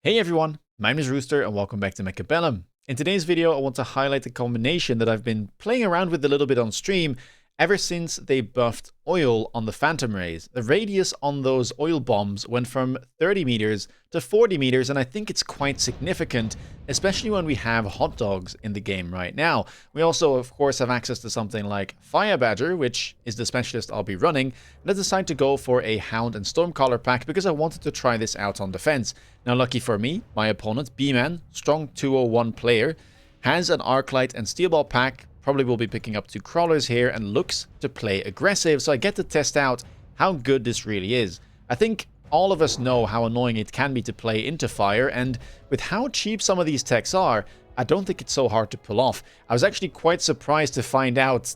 Hey everyone, my name is Rooster and welcome back to Mechabellum. In today's video, I want to highlight a combination that I've been playing around with a little bit on stream ever since they buffed oil on the Phantom Rays. The radius on those oil bombs went from 30 meters to 40 meters, and I think it's quite significant, especially when we have hot dogs in the game right now. We also, of course, have access to something like Fire Badger, which is the specialist I'll be running, and I decided to go for a Hound and Stormcaller pack because I wanted to try this out on defense. Now, lucky for me, my opponent, B-Man, strong 201 player, has an Arclight and Steel Ball pack, probably will be picking up 2 crawlers here, and looks to play aggressive, so I get to test out how good this really is. I think all of us know how annoying it can be to play into fire, and with how cheap some of these techs are, I don't think it's so hard to pull off. I was actually quite surprised to find out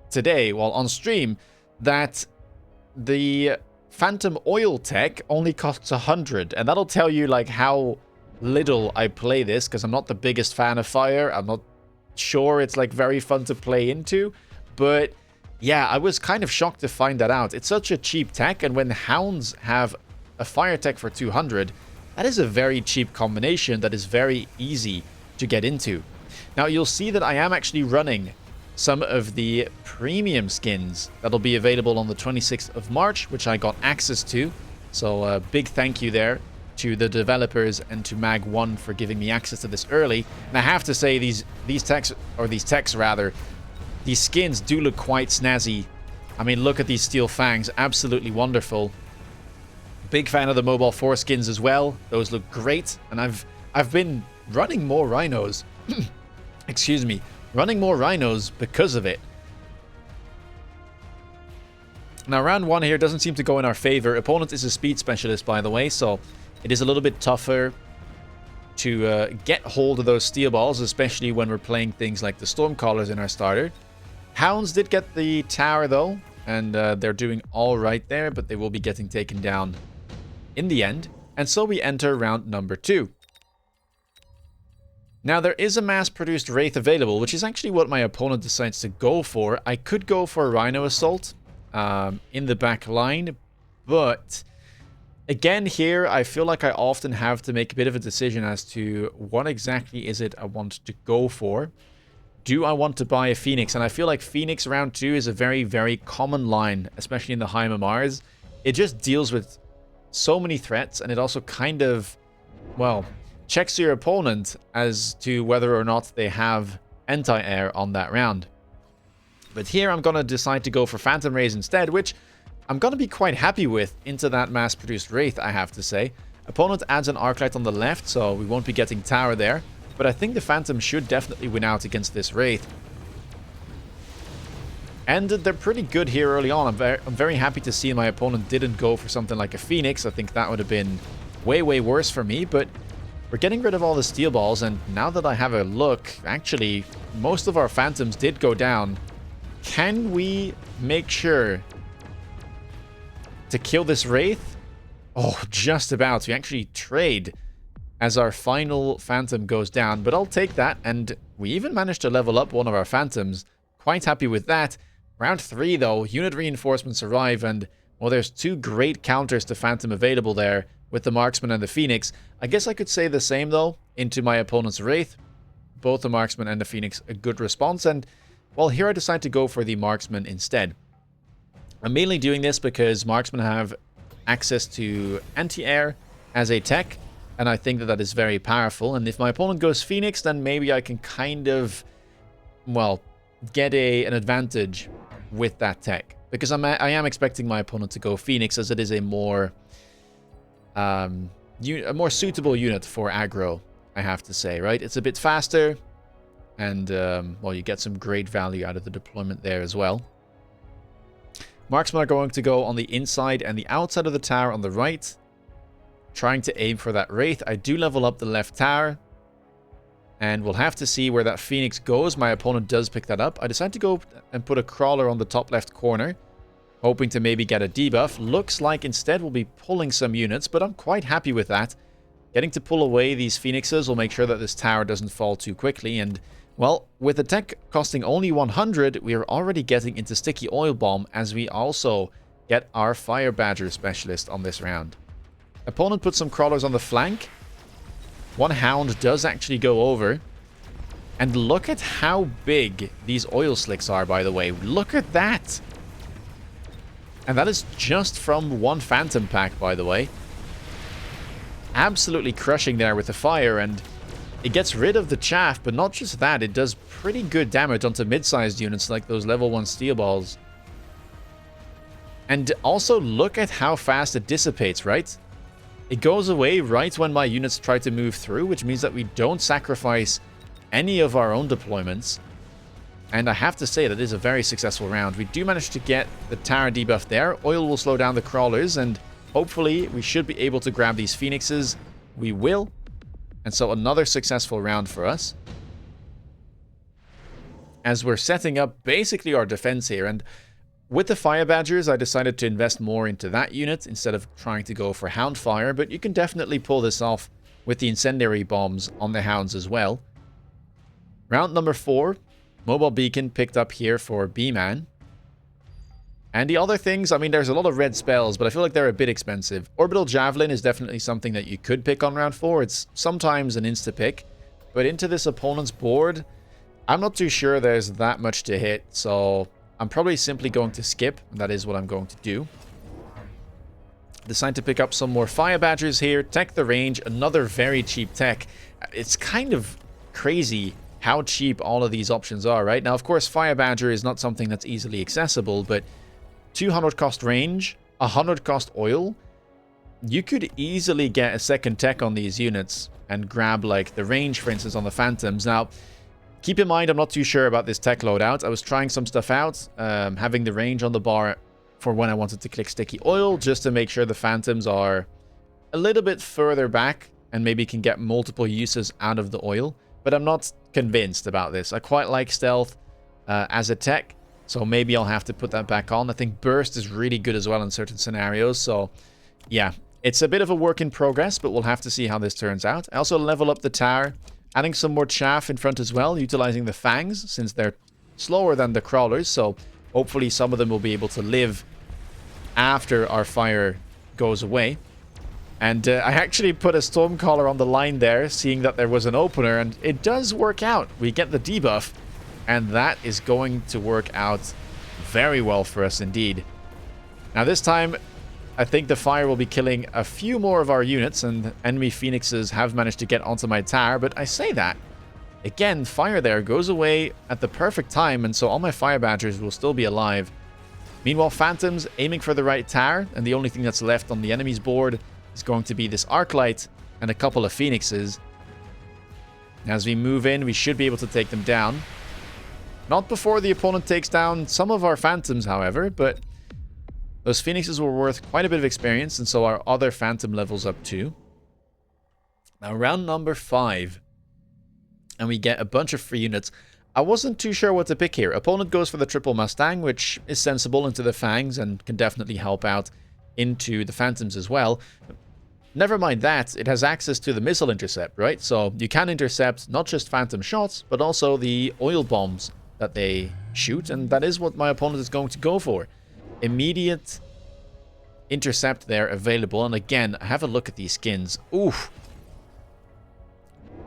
today, while on stream, that the Phantom Oil tech only costs 100, and that'll tell you like how little I play this, because I'm not the biggest fan of fire. I'm not sure it's like very fun to play into, but yeah, I was kind of shocked to find that out. It's such a cheap tech, and when Hounds have a fire tech for 200, that is a very cheap combination that is very easy to get into. Now you'll see that I am actually running some of the premium skins that'll be available on the 26th of March, which I got access to. So a big thank you there to the developers and to Mag1 for giving me access to this early. And I have to say these techs rather, these skins do look quite snazzy. I mean, look at these steel fangs, absolutely wonderful. Big fan of the Mobile 4 skins as well. Those look great, and I've been running more rhinos. Excuse me. Running more rhinos because of it. Now, round 1 here doesn't seem to go in our favor. Opponent is a speed specialist, by the way, so it is a little bit tougher to get hold of those steel balls, especially when we're playing things like the Stormcallers in our starter. Hounds did get the tower, though, and they're doing all right there, but they will be getting taken down in the end. And so we enter round number 2. Now, there is a mass-produced Wraith available, which is actually what my opponent decides to go for. I could go for a Rhino Assault in the back line, but again here, I feel like I often have to make a bit of a decision as to what exactly is it I want to go for. Do I want to buy a Phoenix? And I feel like Phoenix round 2 is a very, very common line, especially in the high MMRs. It just deals with so many threats, and it also kind of, well, checks your opponent as to whether or not they have anti-air on that round. But here I'm going to decide to go for Phantom Rays instead, which I'm going to be quite happy with into that mass-produced Wraith, I have to say. Opponent adds an Arclight on the left, so we won't be getting tower there. But I think the Phantom should definitely win out against this Wraith. And they're pretty good here early on. I'm very happy to see my opponent didn't go for something like a Phoenix. I think that would have been way, way worse for me, but we're getting rid of all the steel balls, and now that I have a look, actually, most of our Phantoms did go down. Can we make sure to kill this Wraith? Oh, just about. We actually trade as our final Phantom goes down, but I'll take that, and we even managed to level up one of our Phantoms. Quite happy with that. Round 3, though, unit reinforcements arrive, and, well, there's 2 great counters to Phantom available there with the Marksman and the Phoenix. I guess I could say the same, though, into my opponent's Wraith. Both the Marksman and the Phoenix a good response, and, well, here I decide to go for the Marksman instead. I'm mainly doing this because Marksmen have access to anti-air as a tech, and I think that that is very powerful. And if my opponent goes Phoenix, then maybe I can kind of, well, get an advantage with that tech. Because I am expecting my opponent to go Phoenix, as it is a more suitable unit for aggro, I have to say, right? It's a bit faster, and, well, you get some great value out of the deployment there as well. Marksmen are going to go on the inside and the outside of the tower on the right, trying to aim for that Wraith. I do level up the left tower, and we'll have to see where that Phoenix goes. My opponent does pick that up. I decide to go and put a crawler on the top left corner, hoping to maybe get a debuff. Looks like instead we'll be pulling some units, but I'm quite happy with that. Getting to pull away these Phoenixes will make sure that this tower doesn't fall too quickly, and, well, with the tech costing only 100, we are already getting into Sticky Oil Bomb, as we also get our Fire Badger specialist on this round. Opponent puts some crawlers on the flank, One hound does actually go over. And look at how big these oil slicks are, by the way. Look at that. And that is just from one phantom pack, by the way. Absolutely crushing there with the fire, and it gets rid of the chaff, but not just that, it does pretty good damage onto mid-sized units like those level 1 steel balls. And also look at how fast it dissipates, right? It goes away right when my units try to move through, which means that we don't sacrifice any of our own deployments. And I have to say that is a very successful round. We do manage to get the tower debuff there. Oil will slow down the crawlers, and hopefully we should be able to grab these phoenixes. We will. And so another successful round for us. As we're setting up basically our defense here. And with the fire badgers, I decided to invest more into that unit instead of trying to go for hound fire. But you can definitely pull this off with the incendiary bombs on the hounds as well. Round number 4. Mobile beacon picked up here for B-Man. And the other things, I mean, there's a lot of red spells, but I feel like they're a bit expensive. Orbital Javelin is definitely something that you could pick on round 4. It's sometimes an insta-pick. But into this opponent's board, I'm not too sure there's that much to hit. So I'm probably simply going to skip. And that is what I'm going to do. Decide to pick up some more Fire Badgers here. Tech the range, another very cheap tech. It's kind of crazy how cheap all of these options are, right? Now, of course, Fire Badger is not something that's easily accessible, but 200 cost range, 100 cost oil, you could easily get a second tech on these units and grab, like, the range, for instance, on the Phantoms. Now, keep in mind, I'm not too sure about this tech loadout. I was trying some stuff out, having the range on the bar for when I wanted to click sticky oil, just to make sure the Phantoms are a little bit further back and maybe can get multiple uses out of the oil. But I'm not convinced about this. I quite like stealth as a tech, so maybe I'll have to put that back on. I think burst is really good as well in certain scenarios, so yeah, it's a bit of a work in progress, but we'll have to see how this turns out. I also level up the tower, adding some more chaff in front as well, utilizing the fangs, since they're slower than the crawlers, so hopefully some of them will be able to live after our fire goes away. And I actually put a Stormcaller on the line there, seeing that there was an opener, and it does work out. We get the debuff, and that is going to work out very well for us indeed. Now this time, I think the fire will be killing a few more of our units, and enemy phoenixes have managed to get onto my tower, but I say that. Again, fire there goes away at the perfect time, and so all my fire badgers will still be alive. Meanwhile, phantoms aiming for the right tower, and the only thing that's left on the enemy's board is going to be this arc light and a couple of phoenixes. As we move in, we should be able to take them down. Not before the opponent takes down some of our phantoms, however, but those phoenixes were worth quite a bit of experience, and so our other phantom levels up too. Now, round number 5, and we get a bunch of free units. I wasn't too sure what to pick here. Opponent goes for the triple Mustang, which is sensible into the fangs and can definitely help out into the phantoms as well. Never mind that, it has access to the missile intercept, right? So you can intercept not just phantom shots, but also the oil bombs that they shoot, and that is what my opponent is going to go for. Immediate intercept there available, and again, have a look at these skins. Oof.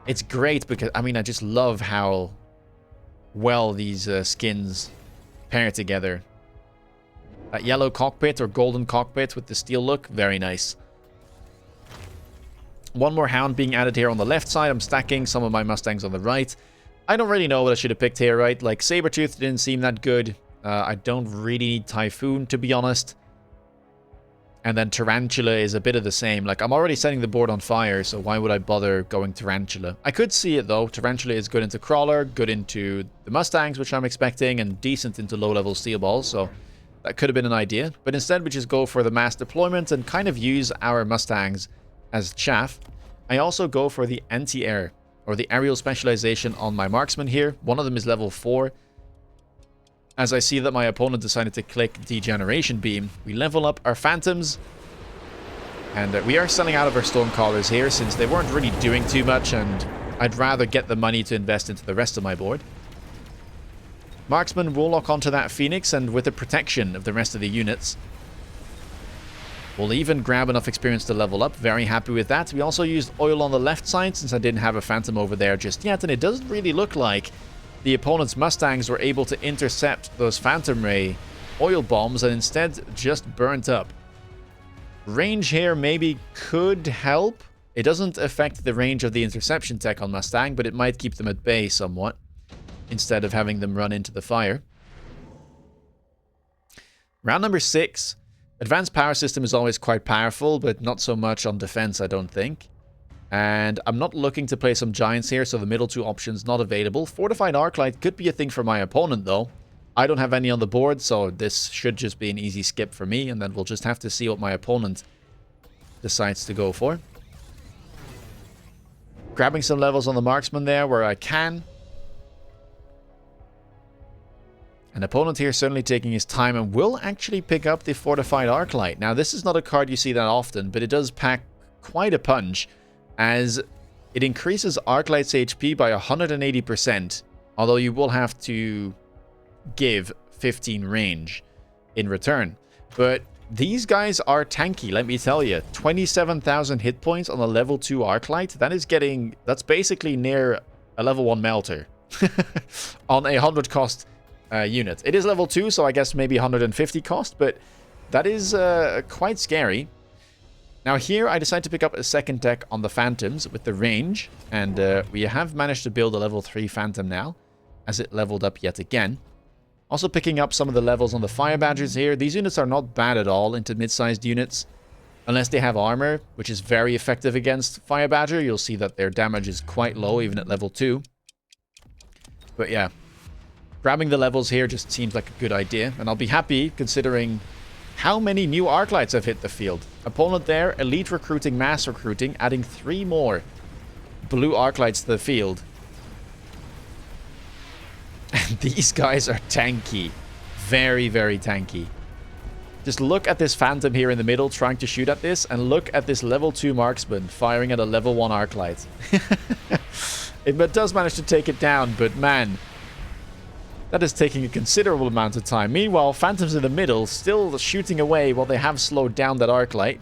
It's great because, I mean, I just love how well these skins pair together. That yellow cockpit or golden cockpit with the steel look, very nice. One more hound being added here on the left side. I'm stacking some of my Mustangs on the right. I don't really know what I should have picked here, right? Like, Sabretooth didn't seem that good. I don't really need Typhoon, to be honest. And then Tarantula is a bit of the same. Like, I'm already setting the board on fire, so why would I bother going Tarantula? I could see it, though. Tarantula is good into Crawler, good into the Mustangs, which I'm expecting, and decent into low-level steel balls, so that could have been an idea. But instead, we just go for the mass deployment and kind of use our Mustangs as chaff. I also go for the anti-air, or the aerial specialization on my marksman here. One of them is level 4. As I see that my opponent decided to click Degeneration Beam, we level up our phantoms. And we are selling out of our Stormcallers here, since they weren't really doing too much, and I'd rather get the money to invest into the rest of my board. Marksman will lock onto that Phoenix, and with the protection of the rest of the units, We'll even grab enough experience to level up. Very happy with that. We also used oil on the left side since I didn't have a Phantom over there just yet. And it doesn't really look like the opponent's Mustangs were able to intercept those Phantom Ray oil bombs and instead just burnt up. Range here maybe could help. It doesn't affect the range of the interception tech on Mustang, but it might keep them at bay somewhat instead of having them run into the fire. Round number 6. Advanced power system is always quite powerful, but not so much on defense, I don't think. And I'm not looking to play some giants here, so the middle two options not available. Fortified Arclight could be a thing for my opponent, though. I don't have any on the board, so this should just be an easy skip for me, and then we'll just have to see what my opponent decides to go for. Grabbing some levels on the marksman there where I can. An opponent here certainly taking his time and will actually pick up the Fortified Arclight. Now, this is not a card you see that often, but it does pack quite a punch, as it increases Arclight's HP by 180%, although you will have to give 15 range in return. But these guys are tanky, let me tell you. 27,000 hit points on a level 2 Arclight. That's basically near a level 1 Melter on a 100 cost unit. It is level 2, so I guess maybe 150 cost, but that is quite scary. Now here I decided to pick up a second deck on the Phantoms with the range, and we have managed to build a level 3 Phantom now, as it leveled up yet again. Also picking up some of the levels on the Fire Badgers here. These units are not bad at all into mid-sized units, unless they have armor, which is very effective against Fire Badger. You'll see that their damage is quite low, even at level 2. But yeah, grabbing the levels here just seems like a good idea, and I'll be happy considering how many new Arclights have hit the field. Opponent there, elite recruiting, mass recruiting, adding 3 more blue Arclights to the field. And these guys are tanky. Very, very tanky. Just look at this Phantom here in the middle trying to shoot at this, and look at this level 2 marksman firing at a level 1 Arclight. It does manage to take it down, but man, that is taking a considerable amount of time. Meanwhile, Phantoms in the middle still shooting away while they have slowed down that Arclight.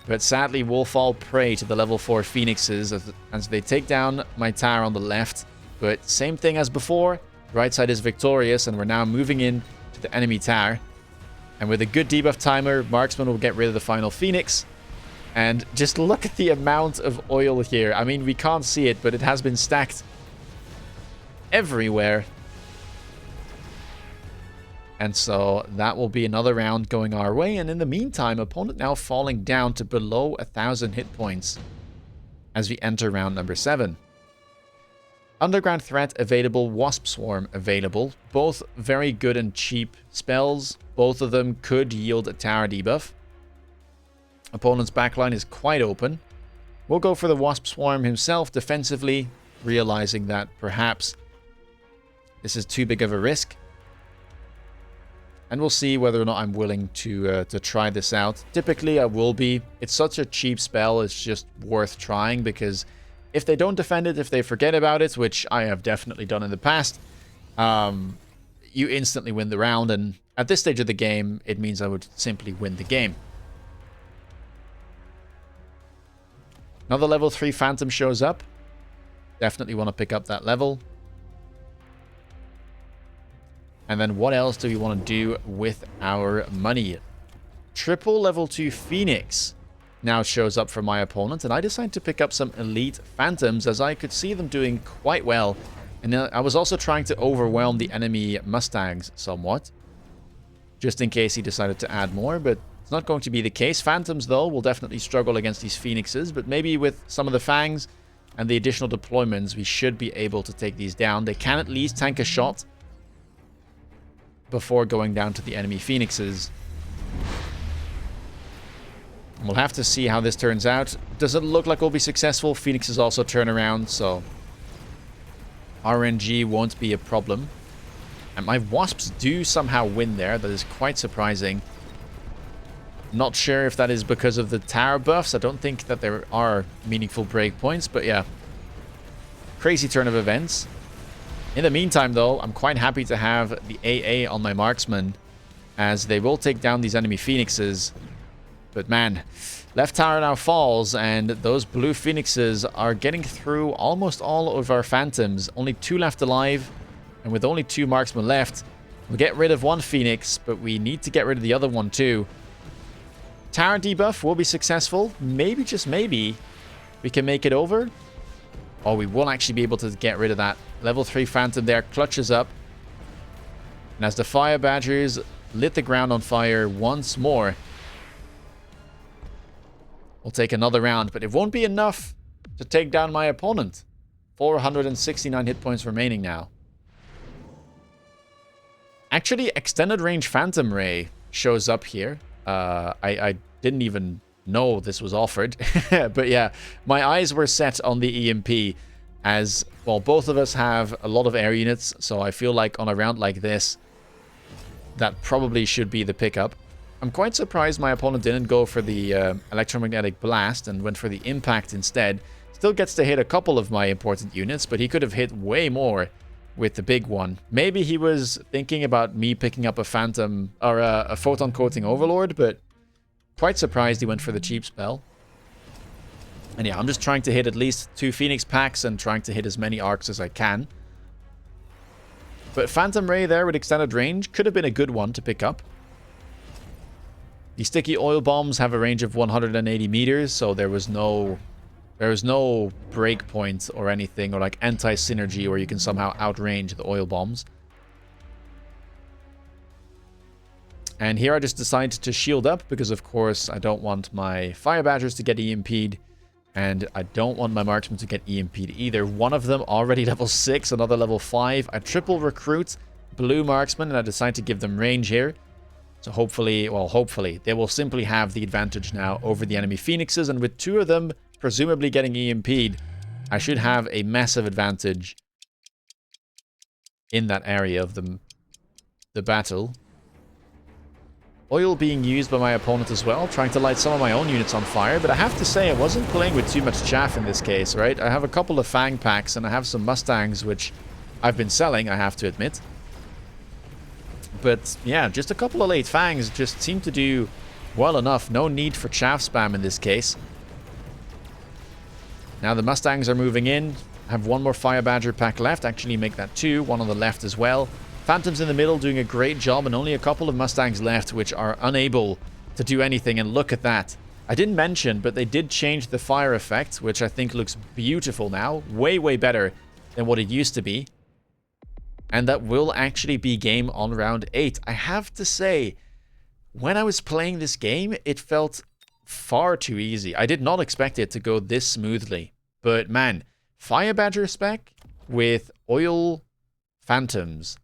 But sadly will fall prey to the level 4 Phoenixes as they take down my tower on the left. But same thing as before, right side is victorious, and we're now moving in to the enemy tower. And with a good debuff timer, Marksman will get rid of the final Phoenix. And just look at the amount of oil here. I mean, we can't see it, but it has been stacked everywhere. And so that will be another round going our way. And in the meantime, opponent now falling down to below 1,000 hit points as we enter round number 7. Underground Threat available, Wasp Swarm available. Both very good and cheap spells. Both of them could yield a tower debuff. Opponent's backline is quite open. We'll go for the Wasp Swarm himself defensively, realizing that perhaps this is too big of a risk. And we'll see whether or not I'm willing to try this out. Typically, I will be. It's such a cheap spell, it's just worth trying, because if they don't defend it, if they forget about it, which I have definitely done in the past, you instantly win the round. And at this stage of the game, it means I would simply win the game. Another level 3 Phantom shows up. Definitely want to pick up that level. And then what else do we want to do with our money? Triple level 2 Phoenix now shows up for my opponent, and I decided to pick up some elite Phantoms as I could see them doing quite well. And I was also trying to overwhelm the enemy Mustangs somewhat, just in case he decided to add more, but it's not going to be the case. Phantoms, though, will definitely struggle against these Phoenixes, but maybe with some of the Fangs and the additional deployments, we should be able to take these down. They can at least tank a shot before going down to the enemy Phoenixes. We'll have to see how this turns out. Does it look like we'll be successful? Phoenixes also turn around, so RNG won't be a problem. And my Wasps do somehow win there. That is quite surprising. Not sure if that is because of the tower buffs. I don't think that there are meaningful breakpoints, but yeah. Crazy turn of events. In the meantime, though, I'm quite happy to have the AA on my marksman as they will take down these enemy phoenixes. But man, left tower now falls, and those blue phoenixes are getting through almost all of our phantoms. Only 2 left alive, and with only 2 marksmen left, we'll get rid of 1 phoenix, but we need to get rid of the other one too. Tower debuff will be successful. Maybe, just maybe, we can make it over. Or we will actually be able to get rid of that. Level 3 phantom there clutches up. And as the fire badgers lit the ground on fire once more, we'll take another round, but it won't be enough to take down my opponent. 469 hit points remaining now. Actually, extended range phantom ray shows up here. I didn't even know this was offered. But yeah, my eyes were set on the EMP as, well, both of us have a lot of air units, so I feel like on a round like this, that probably should be the pickup. I'm quite surprised my opponent didn't go for the electromagnetic blast and went for the impact instead. Still gets to hit a couple of my important units, but he could have hit way more with the big one. Maybe he was thinking about me picking up a phantom or a photon coating overlord, but quite surprised he went for the cheap spell. And yeah, I'm just trying to hit at least 2 phoenix packs and trying to hit as many arcs as I can. But phantom ray there with extended range could have been a good one to pick up. The sticky oil bombs have a range of 180 meters, so there was no break point or anything, or like anti-synergy where you can somehow outrange the oil bombs. And here I just decided to shield up because, of course, I don't want my fire badgers to get EMP'd, and I don't want my marksmen to get EMP'd either. One of them already level 6, another level 5. I triple recruit blue marksmen, and I decide to give them range here. So hopefully, well, hopefully, they will simply have the advantage now over the enemy phoenixes, and with 2 of them presumably getting EMP'd, I should have a massive advantage in that area of the battle. Oil being used by my opponent as well, trying to light some of my own units on fire, but I have to say I wasn't playing with too much chaff in this case, right? I have a couple of Fang packs and I have some Mustangs, which I've been selling, I have to admit. But yeah, just a couple of late Fangs just seem to do well enough. No need for chaff spam in this case. Now the Mustangs are moving in. I have 1 more Fire Badger pack left. Actually make that 2. 1 on the left as well. Phantoms in the middle doing a great job, and only a couple of Mustangs left which are unable to do anything. And look at that. I didn't mention, but they did change the fire effect, which I think looks beautiful now. Way, way better than what it used to be. And that will actually be game on round 8. I have to say, when I was playing this game, it felt far too easy. I did not expect it to go this smoothly. But man, Fire Badger spec with oil phantoms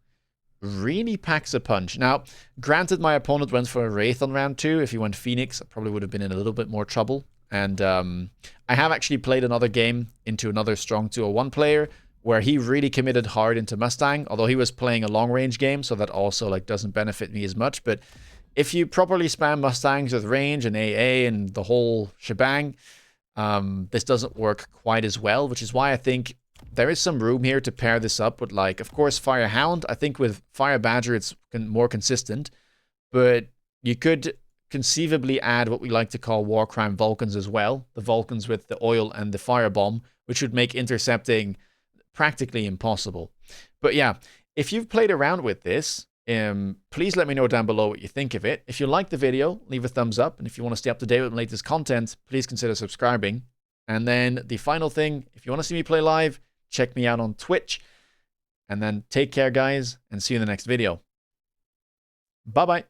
really packs a punch. Now, granted, my opponent went for a Wraith on round 2. If he went Phoenix, I probably would have been in a little bit more trouble. And I have actually played another game into another strong 201 player where he really committed hard into Mustang, although he was playing a long-range game, so that also like doesn't benefit me as much. But if you properly spam Mustangs with range and AA and the whole shebang, this doesn't work quite as well, which is why I think there is some room here to pair this up with, like, of course, Fire Hound. I think with Fire Badger, it's more consistent, but you could conceivably add what we like to call War Crime Vulcans as well. The Vulcans with the oil and the Fire Bomb, which would make intercepting practically impossible. But yeah, if you've played around with this, please let me know down below what you think of it. If you like the video, leave a thumbs up. And if you want to stay up to date with the latest content, please consider subscribing. And then the final thing, if you want to see me play live, check me out on Twitch. And then take care, guys, and see you in the next video. Bye-bye.